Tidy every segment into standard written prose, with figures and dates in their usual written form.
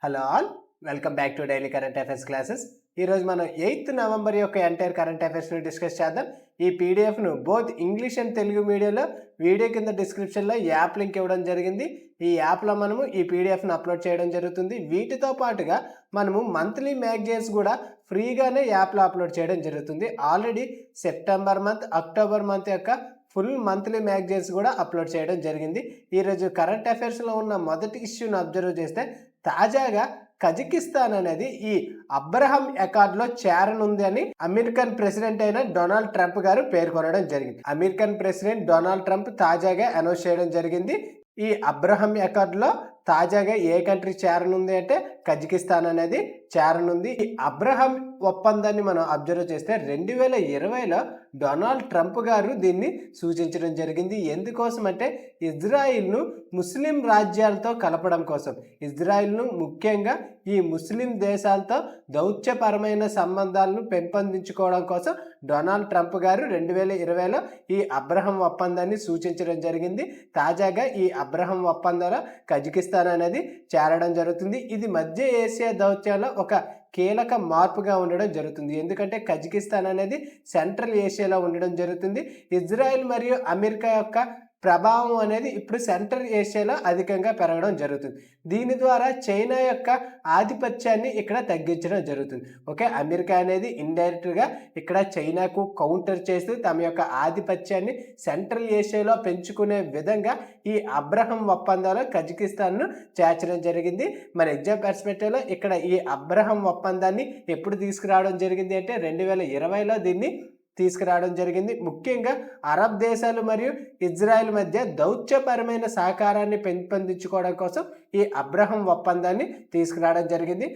Hello all, welcome back to daily current affairs classes. ఈరోజు మనం 8th November యొక్క entire current అఫైర్స్ని discuss చేద్దాం. ఈ పీడిఎఫ్ను బోత్ ఇంగ్లీష్ అండ్ తెలుగు మీడియంలో వీడియో కింద డిస్క్రిప్షన్లో యాప్ లింక్ ఇవ్వడం జరిగింది. ఈ యాప్లో మనము ఈ పీడిఎఫ్ను అప్లోడ్ చేయడం జరుగుతుంది. వీటితో పాటుగా మనము మంత్లీ మ్యాగజైన్స్ కూడా ఫ్రీగానే యాప్లో అప్లోడ్ చేయడం జరుగుతుంది. Already September month, October month యొక్క ఫుల్ మంత్లీ మ్యాగజైన్స్ కూడా అప్లోడ్ చేయడం జరిగింది. ఈరోజు కరెంట్ అఫైర్స్లో ఉన్న మొదటి ఇష్యూను అబ్జర్వ్ చేస్తే, తాజాగా కజకిస్తాన్ అనేది ఈ అబ్రహం అకార్డులో చేరనుంది అని అమెరికన్ ప్రెసిడెంట్ అయిన డొనాల్డ్ ట్రంప్ గారు పేర్కొనడం జరిగింది. అమెరికన్ ప్రెసిడెంట్ డొనాల్డ్ ట్రంప్ తాజాగా అనౌన్స్ చేయడం జరిగింది. ఈ అబ్రహం అకార్డులో తాజాగా ఏ కంట్రీ చేరనుంది అంటే కజకిస్తాన్ అనేది చేరనుంది. ఈ అబ్రహం ఒప్పందాన్ని మనం అబ్జర్వ్ చేస్తే 2020లో డొనాల్డ్ ట్రంప్ గారు దీన్ని సూచించడం జరిగింది. ఎందుకోసం అంటే ఇజ్రాయిల్ను ముస్లిం రాజ్యాలతో కలపడం కోసం, ఇజ్రాయిల్ను ముఖ్యంగా ఈ ముస్లిం దేశాలతో దౌత్యపరమైన సంబంధాలను పెంపొందించుకోవడం కోసం డొనాల్డ్ ట్రంప్ గారు 2020లో ఈ అబ్రహం ఒప్పందాన్ని సూచించడం జరిగింది. తాజాగా ఈ అబ్రహం ఒప్పందంలో కజకిస్తాన్ అనేది చేరడం జరుగుతుంది. ఇది మధ్య ఏషియా దౌత్యాల్లో ఒక కీలక మార్పుగా ఉండడం జరుగుతుంది. ఎందుకంటే కజకిస్తాన్ అనేది సెంట్రల్ ఏషియాలో ఉండడం జరుగుతుంది. ఇజ్రాయెల్ మరియు అమెరికా యొక్క ప్రభావం అనేది ఇప్పుడు సెంట్రల్ ఏషియాలో అధికంగా పెరగడం జరుగుతుంది. దీని ద్వారా చైనా యొక్క ఆధిపత్యాన్ని ఇక్కడ తగ్గించడం జరుగుతుంది. ఓకే, అమెరికా అనేది ఇండైరెక్ట్గా ఇక్కడ చైనాకు కౌంటర్ చేస్తూ తమ యొక్క ఆధిపత్యాన్ని సెంట్రల్ ఏషియాలో పెంచుకునే విధంగా ఈ అబ్రహం ఒప్పందంలో కజకిస్తాన్ను చేర్చడం జరిగింది. మన ఎగ్జామ్ పర్స్పెక్టివ్లో ఇక్కడ ఈ అబ్రహం ఒప్పందాన్ని ఎప్పుడు తీసుకురావడం జరిగింది అంటే 2020లో దీన్ని తీసుకురావడం జరిగింది. ముఖ్యంగా అరబ్ దేశాలు మరియు ఇజ్రాయెల్ మధ్య దౌత్యపరమైన సహకారాన్ని పెంపొందించుకోవడం కోసం ఈ అబ్రహం ఒప్పందాన్ని తీసుకురావడం జరిగింది.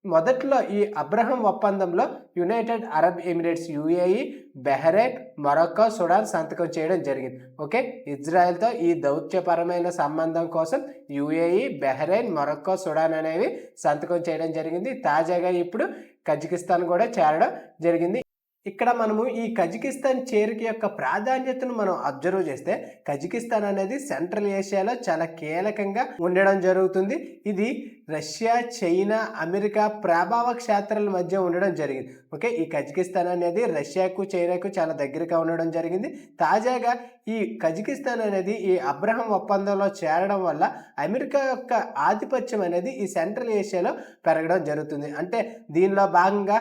మొదట్లో ఈ అబ్రహం ఒప్పందంలో United Arab Emirates UAE, Bahrain, Morocco, Sudan సంతకం చేయడం జరిగింది. ఓకే, ఇజ్రాయెల్తో ఈ దౌత్యపరమైన సంబంధం కోసం యుఏఈ, బహ్రెయిన్, మొరక్కో, సుడాన్ అనేవి సంతకం చేయడం జరిగింది. తాజాగా ఇప్పుడు కజకిస్తాన్ కూడా చేరడం జరిగింది. ఇక్కడ మనము ఈ కజకిస్తాన్ చేరిక యొక్క ప్రాధాన్యతను మనం అబ్జర్వ్ చేస్తే, కజకిస్తాన్ అనేది సెంట్రల్ ఏషియాలో చాలా కీలకంగా ఉండడం జరుగుతుంది. ఇది రష్యా, చైనా, అమెరికా ప్రభావ క్షేత్రాల మధ్య ఉండడం జరిగింది. ఓకే, ఈ కజకిస్తాన్ అనేది రష్యాకు, చైనాకు చాలా దగ్గరగా ఉండడం జరిగింది. తాజాగా ఈ కజకిస్తాన్ అనేది ఈ అబ్రహం ఒప్పందంలో చేరడం వల్ల అమెరికా యొక్క ఆధిపత్యం అనేది ఈ సెంట్రల్ ఏషియాలో పెరగడం జరుగుతుంది. అంటే దీనిలో భాగంగా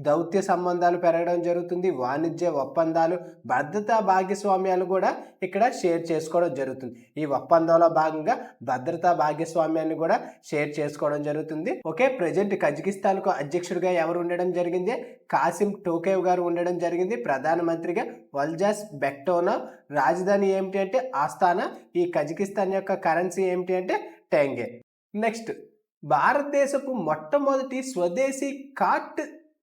దౌత్య సంబంధాలు పెరగడం జరుగుతుంది. వాణిజ్య ఒప్పందాలు, భద్రతా భాగస్వామ్యాలు కూడా ఇక్కడ షేర్ చేసుకోవడం జరుగుతుంది. ఈ ఒప్పందంలో భాగంగా భద్రతా భాగస్వామ్యాన్ని కూడా షేర్ చేసుకోవడం జరుగుతుంది. ఓకే, ప్రజెంట్ కజకిస్తాన్కు అధ్యక్షుడిగా ఎవరు ఉండడం జరిగింది? కాసిం టోకేవ్ గారు ఉండడం జరిగింది. ప్రధానమంత్రిగా వల్జాస్ బెక్టోనో. రాజధాని ఏమిటి అంటే ఆస్తానా. ఈ కజకిస్తాన్ యొక్క కరెన్సీ ఏమిటి అంటే టెంగే. నెక్స్ట్, భారతదేశపు మొట్టమొదటి స్వదేశీ కార్ట్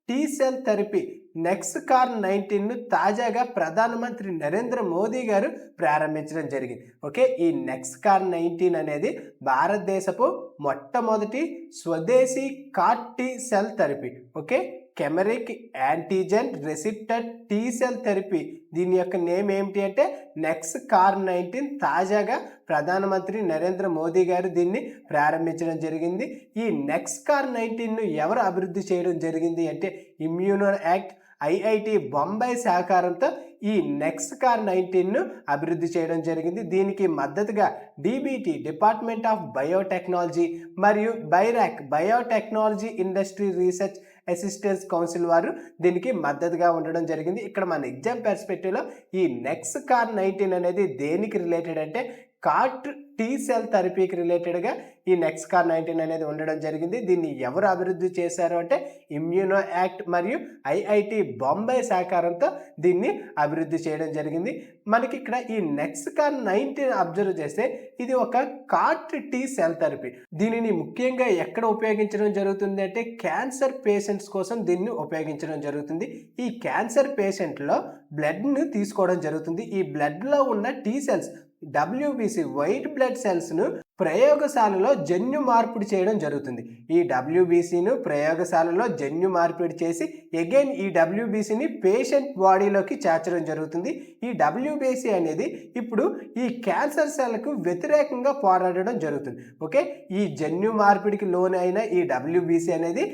టీ సెల్ థెరపీ NexCAR19ను తాజాగా ప్రధానమంత్రి నరేంద్ర మోదీ గారు ప్రారంభించడం జరిగింది. ఓకే, ఈ NexCAR19 అనేది భారతదేశపు మొట్టమొదటి స్వదేశీ CAR T cell therapy. Okay, chimeric antigen receptor T cell therapy. దీని యొక్క నేమ్ ఏమిటి అంటే NexCAR19. తాజాగా ప్రధానమంత్రి నరేంద్ర మోదీ గారు దీన్ని ప్రారంభించడం జరిగింది. ఈ NexCAR19ను ఎవరు అభివృద్ధి చేయడం జరిగింది అంటే ఇమ్యూనో యాక్ట్, ఐఐటి బొంబాయి సహకారంతో ఈ NexCAR19ను అభివృద్ధి చేయడం జరిగింది. దీనికి మద్దతుగా డిబిటి, డిపార్ట్మెంట్ ఆఫ్ బయోటెక్నాలజీ మరియు BIRAC, biotechnology industry research assistance council వారు దీనికి మద్దతుగా ఉండడం జరిగింది. ఇక్కడ మన ఎగ్జామ్ పర్స్పెక్టివ్లో ఈ NexCAR19 అనేది దేనికి రిలేటెడ్ అంటే కార్ట్ టీ సెల్ థెరపీకి రిలేటెడ్గా ఈ NexCAR19 అనేది ఉండడం జరిగింది. దీన్ని ఎవరు అభివృద్ధి చేశారు అంటే ఇమ్యూనో యాక్ట్ మరియు ఐఐటి బొంబాయి సహకారంతో దీన్ని అభివృద్ధి చేయడం జరిగింది. మనకి ఇక్కడ ఈ NexCAR19 అబ్జర్వ్ చేస్తే ఇది ఒక కార్ట్ టీ సెల్ థెరపీ. దీనిని ముఖ్యంగా ఎక్కడ ఉపయోగించడం జరుగుతుంది అంటే క్యాన్సర్ పేషెంట్స్ కోసం దీన్ని ఉపయోగించడం జరుగుతుంది. ఈ క్యాన్సర్ పేషెంట్లో బ్లడ్ను తీసుకోవడం జరుగుతుంది. ఈ బ్లడ్లో ఉన్న T cells WBC white blood సెల్స్ను ప్రయోగశాలలో జన్యు మార్పిడి చేయడం జరుగుతుంది. ఈ డబ్ల్యూబీసీను ప్రయోగశాలలో జన్యు మార్పిడి చేసి అగైన్ ఈ డబ్ల్యూబీసీని పేషెంట్ బాడీలోకి చేర్చడం జరుగుతుంది. ఈ డబ్ల్యూబీసీ అనేది ఇప్పుడు ఈ క్యాన్సర్ సెల్కు వ్యతిరేకంగా పోరాడడం జరుగుతుంది. ఓకే, ఈ జన్యు మార్పిడికి లోనైన ఈ డబ్ల్యూబీసీ అనేది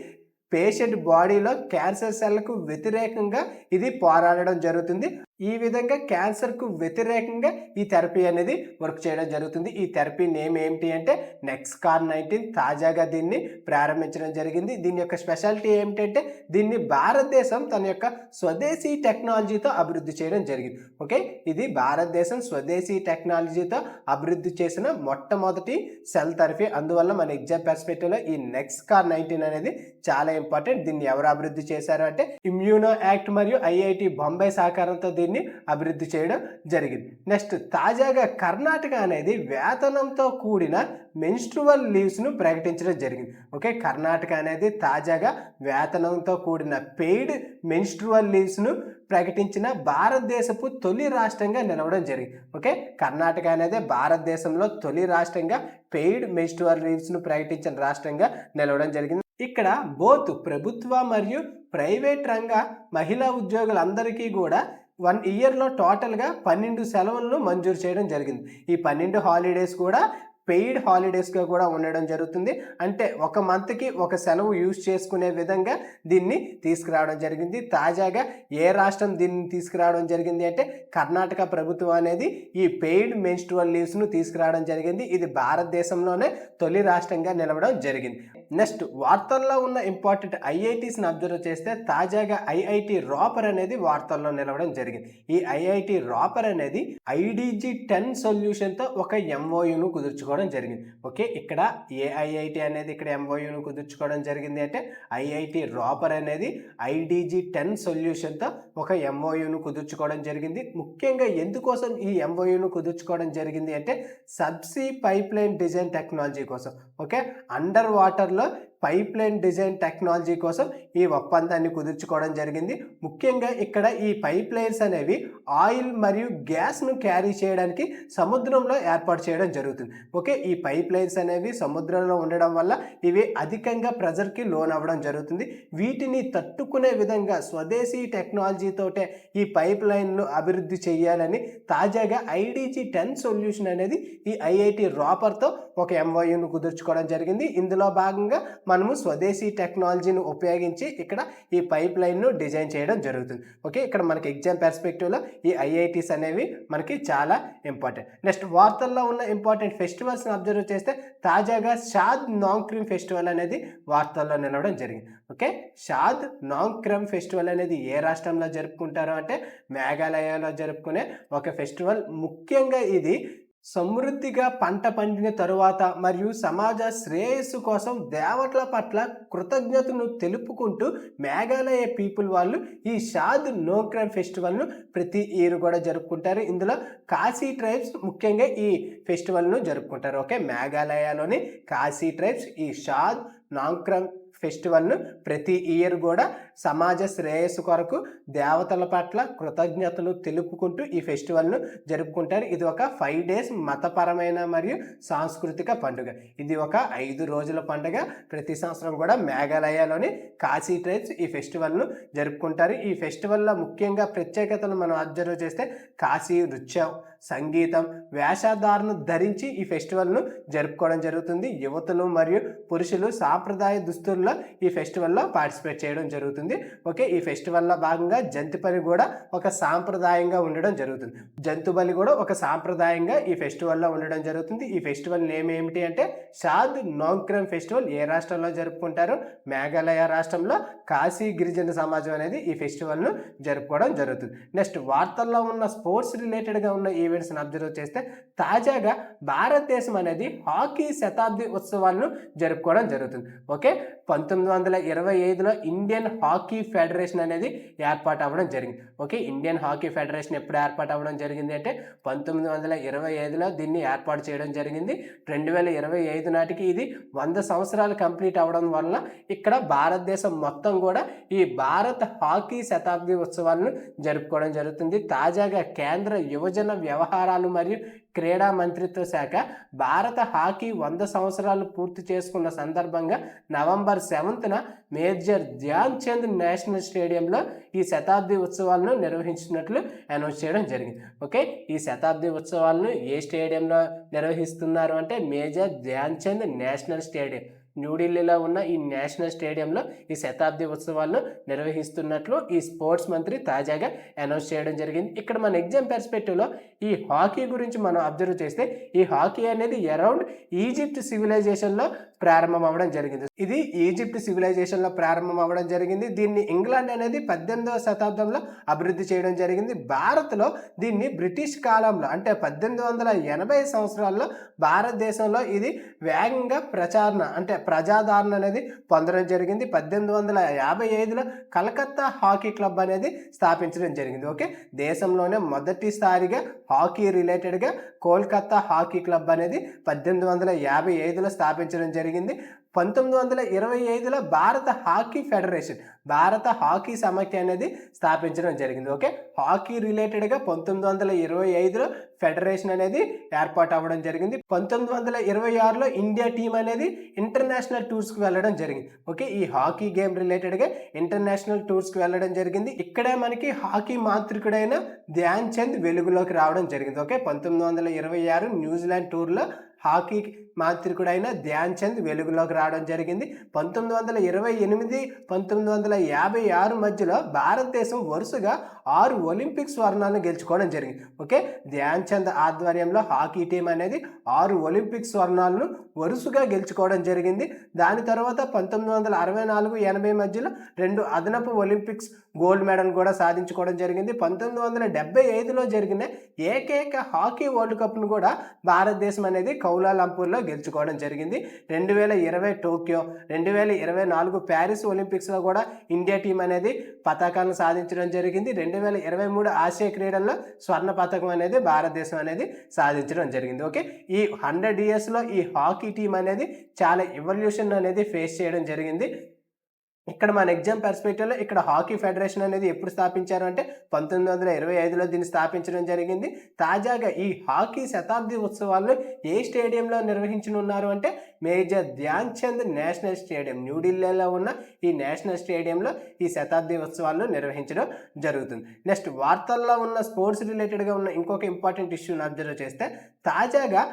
పేషెంట్ బాడీలో క్యాన్సర్ సెల్కు వ్యతిరేకంగా ఇది పోరాడడం జరుగుతుంది. ఈ విధంగా క్యాన్సర్కు వ్యతిరేకంగా ఈ థెరపీ అనేది వర్క్ చేయడం జరుగుతుంది. ఈ థెరపీ నేమ్ ఏంటి అంటే నెక్స్కార్-19. తాజాగా దీన్ని ప్రారంభించడం జరిగింది. దీని యొక్క స్పెషాలిటీ ఏమిటంటే దీన్ని భారతదేశం తన యొక్క స్వదేశీ టెక్నాలజీతో అభివృద్ధి చేయడం జరిగింది. ఓకే, ఇది భారతదేశం స్వదేశీ టెక్నాలజీతో అభివృద్ధి చేసిన మొట్టమొదటి సెల్ థెరపీ. అందువల్ల మన ఎగ్జామ్ పర్స్పెక్టివ్లో ఈ నెక్స్కార్-19 అనేది చాలా ఇంపార్టెంట్. దీన్ని ఎవరు అభివృద్ధి చేశారు అంటే ఇమ్యూనో యాక్ట్ మరియు ఐఐటి బొంబాయి సహకారంతో దీన్ని అభివృద్ధి చేయడం జరిగింది. నెక్స్ట్, తాజాగా కర్ణాటక అనేది వేతనంతో కూడిన మెన్స్ట్రువల్ లీవ్స్ను ప్రకటించడం జరిగింది. ఓకే, కర్ణాటక అనేది తాజాగా వేతనంతో కూడిన పెయిడ్ మెన్స్ట్రువల్ లీవ్స్ను ప్రకటించిన భారతదేశపు తొలి రాష్ట్రంగా నిలవడం జరిగింది. ఓకే, కర్ణాటక అనేది భారతదేశంలో తొలి రాష్ట్రంగా పెయిడ్ మెన్స్ట్రువల్ లీవ్స్ను ప్రకటించిన రాష్ట్రంగా నిలవడం జరిగింది. ఇక్కడ బోత్ ప్రభుత్వ మరియు ప్రైవేట్ రంగ మహిళా ఉద్యోగులందరికీ కూడా 1 ఇయర్లో టోటల్గా 12 సెలవులను మంజూరు చేయడం జరిగింది. ఈ 12 హాలిడేస్ కూడా పెయిడ్ హాలిడేస్గా కూడా ఉండడం జరుగుతుంది. అంటే ఒక మంత్కి ఒక సెలవు యూజ్ చేసుకునే విధంగా దీన్ని తీసుకురావడం జరిగింది. తాజాగా ఏ రాష్ట్రం దీన్ని తీసుకురావడం జరిగింది అంటే కర్ణాటక ప్రభుత్వం అనేది ఈ పెయిడ్ మెన్స్ట్రువల్ లీవ్స్ను తీసుకురావడం జరిగింది. ఇది భారతదేశంలోనే తొలి రాష్ట్రంగా నిలవడం జరిగింది. నెక్స్ట్, వార్తల్లో ఉన్న ఇంపార్టెంట్ ఐఐటీస్ని అబ్జర్వ్ చేస్తే తాజాగా ఐఐటి రాపర్ అనేది వార్తల్లో నిలవడం జరిగింది. ఈ ఐఐటి రాపర్ అనేది IDG-10 సొల్యూషన్తో ఒక MOUను కుదుర్చుకోవడం జరిగింది. ఓకే, ఇక్కడ ఏ ఐఐటి అనేది ఇక్కడ MOUను కుదుర్చుకోవడం జరిగింది అంటే ఐఐటి రాపర్ అనేది IDG-10 సొల్యూషన్తో ఒక MOUను కుదుర్చుకోవడం జరిగింది. ముఖ్యంగా ఎందుకోసం ఈ MOUను కుదుర్చుకోవడం జరిగింది అంటే subsea pipe line design technology కోసం. ఓకే, అండర్ వాటర్లో పైప్ లైన్ డిజైన్ టెక్నాలజీ కోసం ఈ ఒప్పందాన్ని కుదుర్చుకోవడం జరిగింది. ముఖ్యంగా ఇక్కడ ఈ పైప్ లైన్స్ అనేవి ఆయిల్ మరియు గ్యాస్ను క్యారీ చేయడానికి సముద్రంలో ఏర్పాటు చేయడం జరుగుతుంది. ఓకే, ఈ పైప్ లైన్స్ అనేవి సముద్రంలో ఉండడం వల్ల ఇవి అధికంగా ప్రెజర్కి లోన్ అవ్వడం జరుగుతుంది. వీటిని తట్టుకునే విధంగా స్వదేశీ టెక్నాలజీతోటే ఈ పైప్ లైన్ను అభివృద్ధి చేయాలని తాజాగా IDG-10 సొల్యూషన్ అనేది ఈ ఐఐటి రాపర్తో ఒక MOUను కుదుర్చుకోవడం జరిగింది. ఇందులో భాగంగా మనము స్వదేశీ టెక్నాలజీని ఉపయోగించి ఇక్కడ ఈ పైప్ లైన్ను డిజైన్ చేయడం జరుగుతుంది. ఓకే, ఇక్కడ మనకి ఎగ్జామ్ పర్స్పెక్టివ్లో ఈ ఐఐటీస్ అనేవి మనకి చాలా ఇంపార్టెంట్. నెక్స్ట్, వార్తల్లో ఉన్న ఇంపార్టెంట్ ఫెస్టివల్స్ని అబ్జర్వ్ చేస్తే తాజాగా షాద్ నాంక్రిమ్ ఫెస్టివల్ అనేది వార్తల్లో నిలవడం జరిగింది. ఓకే, షాద్ నాంక్రిమ్ ఫెస్టివల్ అనేది ఏ రాష్ట్రంలో జరుపుకుంటారు అంటే మేఘాలయలో జరుపుకునే ఒక ఫెస్టివల్. ముఖ్యంగా ఇది సమృద్ధిగా పంట పండిన తరువాత మరియు సమాజ శ్రేయస్సు కోసం దేవతల పట్ల కృతజ్ఞతను తెలుపుకుంటూ మేఘాలయ పీపుల్ వాళ్ళు ఈ షాద్ నోక్రాన్ ఫెస్టివల్ను ప్రతి ఇయర్ కూడా జరుపుకుంటారు. ఇందులో కాశీ ట్రైబ్స్ ముఖ్యంగా ఈ ఫెస్టివల్ను జరుపుకుంటారు. ఓకే, మేఘాలయలోని కాశీ ట్రైబ్స్ ఈ షాద్ నాంక్రాన్ ఫెస్టివల్ను ప్రతి ఇయర్ కూడా సమాజ శ్రేయస్సు కొరకు దేవతల పట్ల కృతజ్ఞతలు తెలుపుకుంటూ ఈ ఫెస్టివల్ను జరుపుకుంటారు. ఇది ఒక 5 డేస్ మతపరమైన మరియు సాంస్కృతిక పండుగ. ఇది ఒక 5 రోజుల పండుగ. ప్రతి సంవత్సరం కూడా మేఘాలయలోని కాశీ ట్రైబ్స్ ఈ ఫెస్టివల్ను జరుపుకుంటారు. ఈ ఫెస్టివల్లో ముఖ్యంగా ప్రత్యేకతను మనం అబ్జర్వ్ చేస్తే కాశీ నృత్యం, సంగీతం, వేషధారను ధరించి ఈ ఫెస్టివల్ను జరుపుకోవడం జరుగుతుంది. యువతులు మరియు పురుషులు సాంప్రదాయ దుస్తుల్లో ఈ ఫెస్టివల్లో పార్టిసిపేట్ చేయడం జరుగుతుంది. ఓకే, ఈ ఫెస్టివల్లో భాగంగా జంతు పని కూడా ఒక సాంప్రదాయంగా ఉండడం జరుగుతుంది. జంతు బలి కూడా ఒక సాంప్రదాయంగా ఈ ఫెస్టివల్లో ఉండడం జరుగుతుంది. ఈ ఫెస్టివల్ నేమ్ ఏమిటి అంటే షాద్ నోక్రాన్ ఫెస్టివల్. ఏ రాష్ట్రంలో జరుపుకుంటారు? మేఘాలయ రాష్ట్రంలో కాశీ గిరిజన సమాజం అనేది ఈ ఫెస్టివల్ను జరుపుకోవడం జరుగుతుంది. నెక్స్ట్, వార్తల్లో ఉన్న స్పోర్ట్స్ రిలేటెడ్గా ఉన్న ఈవెంట్స్ని అబ్జర్వ్ చేస్తే తాజాగా భారతదేశం అనేది హాకీ శతాబ్ది ఉత్సవాలను జరుపుకోవడం జరుగుతుంది. ఓకే, 1925లో ఇండియన్ హాకీ ఫెడరేషన్ అనేది ఏర్పాటు అవ్వడం జరిగింది. ఓకే, ఇండియన్ హాకీ ఫెడరేషన్ ఎప్పుడు ఏర్పాటు అవ్వడం జరిగింది అంటే 1925లో దీన్ని ఏర్పాటు చేయడం జరిగింది. 2025 నాటికి ఇది 100 సంవత్సరాలు కంప్లీట్ అవ్వడం వల్ల ఇక్కడ భారతదేశం మొత్తం కూడా ఈ భారత హాకీ శతాబ్ది ఉత్సవాలను జరుపుకోవడం జరుగుతుంది. తాజాగా కేంద్ర యువజన వ్యవహారాల వ్యవహారాలు మరియు క్రీడా మంత్రిత్వ శాఖ భారత హాకీ 100 సంవత్సరాలు పూర్తి చేసుకున్న సందర్భంగా నవంబర్ 7న మేజర్ ధ్యాన్ చంద్ నేషనల్ స్టేడియంలో ఈ శతాబ్ది ఉత్సవాలను నిర్వహించినట్లు అనౌన్స్ చేయడం జరిగింది. ఓకే, ఈ శతాబ్ది ఉత్సవాలను ఏ స్టేడియంలో నిర్వహిస్తున్నారు అంటే major Dhyan Chand national stadium, న్యూఢిల్లీలో ఉన్న ఈ నేషనల్ స్టేడియంలో ఈ శతాబ్ది ఉత్సవాలను నిర్వహిస్తున్నట్లు ఈ స్పోర్ట్స్ మంత్రి తాజాగా అనౌన్స్ చేయడం జరిగింది. ఇక్కడ మన ఎగ్జామ్ పర్స్పెక్టివ్లో ఈ హాకీ గురించి మనం అబ్జర్వ్ చేస్తే ఈ హాకీ అనేది అరౌండ్ ఈజిప్ట్ సివిలైజేషన్లో ప్రారంభం అవ్వడం జరిగింది. ఇది ఈజిప్ట్ సివిలైజేషన్లో ప్రారంభం అవ్వడం జరిగింది. దీన్ని ఇంగ్లాండ్ అనేది 18వ శతాబ్దంలో అభివృద్ధి చేయడం జరిగింది. భారత్లో దీన్ని బ్రిటిష్ కాలంలో అంటే 1880 సంవత్సరాల్లో భారతదేశంలో ఇది వేగంగా ప్రజాదరణ అనేది పొందడం జరిగింది. 1855లో కలకత్తా హాకీ క్లబ్ అనేది స్థాపించడం జరిగింది. ఓకే, దేశంలోనే మొదటిసారిగా హాకీ రిలేటెడ్గా కోల్కతా హాకీ క్లబ్ అనేది 1855లో స్థాపించడం జరిగింది. 1925లో భారత హాకీ ఫెడరేషన్, భారత హాకీ సమాఖ్య అనేది స్థాపించడం జరిగింది. ఓకే, హాకీ రిలేటెడ్గా 1925లో ఫెడరేషన్ అనేది ఏర్పాటు అవ్వడం జరిగింది. 1926లో ఇండియా టీం అనేది ఇంటర్నేషనల్ టూర్స్కి వెళ్ళడం జరిగింది. ఓకే, ఈ హాకీ గేమ్ రిలేటెడ్గా ఇంటర్నేషనల్ టూర్స్కి వెళ్ళడం జరిగింది. ఇక్కడే మనకి హాకీ మాంత్రికుడైన ధ్యాన్ చంద్ వెలుగులోకి రావడం జరిగింది. ఓకే, 1926 న్యూజిలాండ్ టూర్లో హాకీ మాంత్రికుడైన ధ్యాన్ చంద్ వెలుగులోకి రావడం జరిగింది. 1928, 1956 మధ్యలో భారతదేశం వరుసగా 6 ఒలింపిక్ స్వర్ణాలను గెలుచుకోవడం జరిగింది. ఓకే, ధ్యాన్ చంద్ ఆధ్వర్యంలో హాకీ టీం అనేది 6 ఒలింపిక్ స్వర్ణాలను వరుసగా గెలుచుకోవడం జరిగింది. దాని తర్వాత 1964, 80 మధ్యలో 2 అదనపు ఒలింపిక్స్ గోల్డ్ మెడల్ కూడా సాధించుకోవడం జరిగింది. 1975లో జరిగిన ఏకైక హాకీ వరల్డ్ కప్ను కూడా భారతదేశం అనేది కౌలాలంపూర్లో గెలుచుకోవడం జరిగింది. 2020 టోక్యో, 2024 ప్యారిస్ ఒలింపిక్స్లో కూడా ఇండియా టీం అనేది పతాకాలను సాధించడం జరిగింది. 2023 ఆసియా క్రీడల్లో స్వర్ణ పథకం అనేది భారతదేశం అనేది సాధించడం జరిగింది. ఓకే, ఈ 100 ఇయర్స్లో ఈ హాకీ టీం అనేది చాలా ఎవల్యూషన్ అనేది ఫేస్ చేయడం జరిగింది. ఇక్కడ మన ఎగ్జామ్ పర్స్పెక్టివ్లో ఇక్కడ హాకీ ఫెడరేషన్ అనేది ఎప్పుడు స్థాపించారు అంటే 1925లో దీన్ని స్థాపించడం జరిగింది. తాజాగా ఈ హాకీ శతాబ్ది ఉత్సవాలను ఏ స్టేడియంలో నిర్వహించనున్నారు అంటే major Dhyan Chand national stadium, న్యూఢిల్లీలో ఉన్న ఈ నేషనల్ స్టేడియంలో ఈ శతాబ్ది ఉత్సవాలను నిర్వహించడం జరుగుతుంది. నెక్స్ట్ వార్తల్లో ఉన్న స్పోర్ట్స్ రిలేటెడ్గా ఉన్న ఇంకొక ఇంపార్టెంట్ ఇష్యూని అబ్జర్వ్ చేస్తే తాజాగా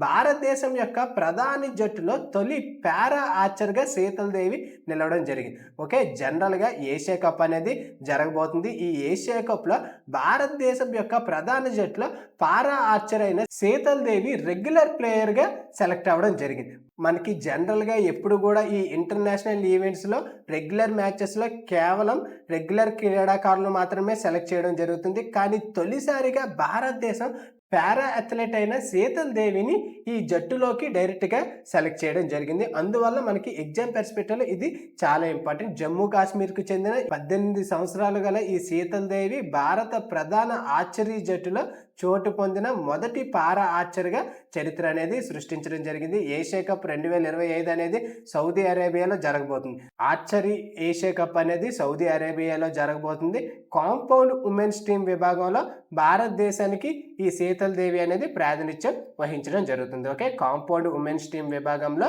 భారతదేశం యొక్క ప్రధాని జట్టులో తొలి పారా ఆర్చర్గా శీతల్ దేవి నిలవడం జరిగింది. ఓకే, జనరల్గా ఏషియా కప్ అనేది జరగబోతుంది. ఈ ఏషియా కప్లో భారతదేశం యొక్క ప్రధాన జట్టులో పారా ఆర్చర్ అయిన శీతల్ దేవి రెగ్యులర్ ప్లేయర్గా సెలెక్ట్ అవ్వడం జరిగింది. మనకి జనరల్గా ఎప్పుడు కూడా ఈ ఇంటర్నేషనల్ ఈవెంట్స్లో రెగ్యులర్ మ్యాచెస్లో కేవలం రెగ్యులర్ క్రీడాకారులు మాత్రమే సెలెక్ట్ చేయడం జరుగుతుంది. కానీ తొలిసారిగా భారతదేశం పారా అథ్లెట్ అయిన శీతల్ దేవిని ఈ జట్టులోకి డైరెక్ట్గా సెలెక్ట్ చేయడం జరిగింది. అందువల్ల మనకి ఎగ్జామ్ పర్స్పెక్టివ్లో ఇది చాలా ఇంపార్టెంట్. జమ్మూ కాశ్మీర్కు చెందిన 18 సంవత్సరాలు గల ఈ శీతల్ దేవి భారత ప్రధాన ఆర్చరీ జట్టులో చోటు పొందిన మొదటి పారా ఆర్చర్గా చరిత్ర అనేది సృష్టించడం జరిగింది. ఏషియా కప్ 2025 అనేది సౌదీ అరేబియాలో జరగబోతుంది. ఆర్చరీ ఏషియా కప్ అనేది సౌదీ అరేబియాలో జరగబోతుంది. కాంపౌండ్ ఉమెన్స్ టీం విభాగంలో భారతదేశానికి ఈ శీతల్ దేవి అనేది ప్రాతినిధ్యం వహించడం జరుగుతుంది. ఓకే, కాంపౌండ్ ఉమెన్స్ టీం విభాగంలో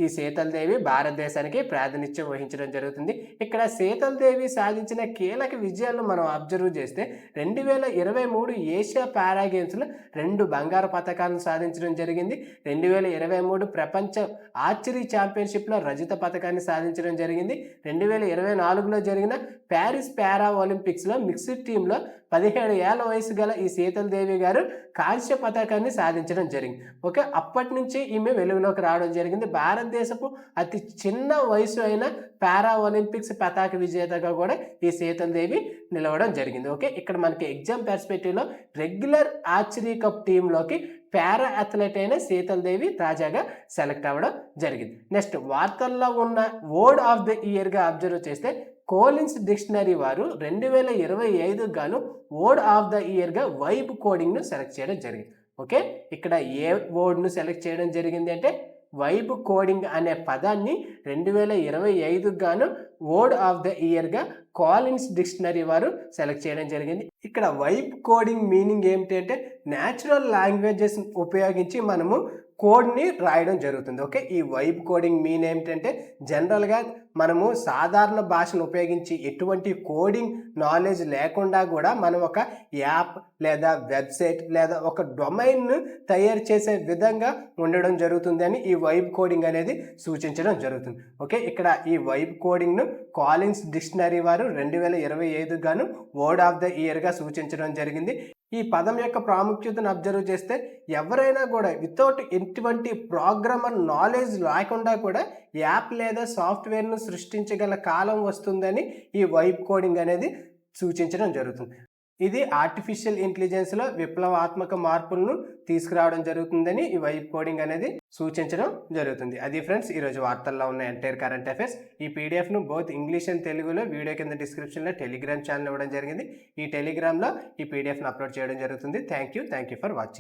ఈ శీతల్ దేవి భారతదేశానికి ప్రాతినిధ్యం వహించడం జరుగుతుంది. ఇక్కడ శీతల్ దేవి సాధించిన కీలక విజయాలను మనం అబ్జర్వ్ చేస్తే 2023 ఏషియా పారా గేమ్స్లో 2 బంగారు పథకాలను సాధించడం జరిగింది. 2023 ప్రపంచ ఆర్చరీ ఛాంపియన్షిప్లో రజత పథకాన్ని సాధించడం జరిగింది. 2024లో జరిగిన ప్యారిస్ పారా ఒలింపిక్స్లో మిక్స్డ్ టీంలో 17 ఏళ్ల వయసు గల ఈ శీతల్ దేవి గారు కాంస్య పథకాన్ని సాధించడం జరిగింది. ఓకే, అప్పటి నుంచి ఈమె వెలుగులోకి రావడం జరిగింది. భారతదేశపు అతి చిన్న వయసు అయిన పారా ఒలింపిక్స్ పతాక విజేతగా కూడా ఈ శీతల్ దేవి నిలవడం జరిగింది. ఓకే, ఇక్కడ మనకి ఎగ్జామ్ పర్స్పెక్టివ్లో రెగ్యులర్ ఆర్చరీ కప్ టీంలోకి పారా అథ్లెట్ అయిన శీతల్ దేవి తాజాగా సెలెక్ట్ అవ్వడం జరిగింది. నెక్స్ట్ వార్తల్లో ఉన్న వర్డ్ ఆఫ్ ద ఇయర్గా అబ్జర్వ్ చేస్తే కోలిన్స్ డిక్షనరీ వారు 2025 గాను వర్డ్ ఆఫ్ ద ఇయర్గా వైబ్ కోడింగ్ను సెలెక్ట్ చేయడం జరిగింది. ఓకే, ఇక్కడ ఏ వర్డ్ను సెలెక్ట్ చేయడం జరిగింది అంటే వైబ్ కోడింగ్ అనే పదాన్ని 2025 గాను వర్డ్ ఆఫ్ ద ఇయర్గా కాలిన్స్ డిక్షనరీ వారు సెలెక్ట్ చేయడం జరిగింది. ఇక్కడ వైబ్ కోడింగ్ మీనింగ్ ఏమిటి అంటే న్యాచురల్ లాంగ్వేజెస్ ఉపయోగించి మనము కోడ్ని రాయడం జరుగుతుంది. ఓకే, ఈ వైబ్ కోడింగ్ మీన్ ఏమిటంటే జనరల్గా మనము సాధారణ భాషను ఉపయోగించి ఎటువంటి కోడింగ్ నాలెడ్జ్ లేకుండా కూడా మనం ఒక యాప్ లేదా వెబ్సైట్ లేదా ఒక డొమైన్ను తయారు చేసే విధంగా ఉండడం జరుగుతుంది అని ఈ వైబ్ కోడింగ్ అనేది సూచించడం జరుగుతుంది. ఓకే, ఇక్కడ ఈ వైబ్ కోడింగ్ను కాలిన్స్ డిక్షనరీ వారు 2025 గాను వర్డ్ ఆఫ్ ద ఇయర్గా సూచించడం జరిగింది. ఈ పదం యొక్క ప్రాముఖ్యతను అబ్జర్వ్ చేస్తే ఎవరైనా కూడా వితౌట్ ఎటువంటి ప్రోగ్రామర్ నాలెడ్జ్ లేకుండా కూడా యాప్ లేదా సాఫ్ట్వేర్ను సృష్టించగల కాలం వస్తుందని ఈ వైబ్ కోడింగ్ అనేది సూచించడం జరుగుతుంది. ఇది ఆర్టిఫిషియల్ ఇంటెలిజెన్స్లో విప్లవాత్మక మార్పులను తీసుకురావడం జరుగుతుందని ఈ వైబ్ కోడింగ్ అనేది సూచించడం జరుగుతుంది. అది ఫ్రెండ్స్ ఈరోజు వార్తల్లో ఉన్న ఎంటైర్ కరెంట్ అఫైర్స్. ఈ పీడిఎఫ్ను బోత్ ఇంగ్లీష్ అండ్ తెలుగులో వీడియో కింద డిస్క్రిప్షన్లో టెలిగ్రామ్ ఛానల్ ఇవ్వడం జరిగింది. ఈ టెలిగ్రామ్లో ఈ పీడిఎఫ్ను అప్లోడ్ చేయడం జరుగుతుంది. Thank you for watching.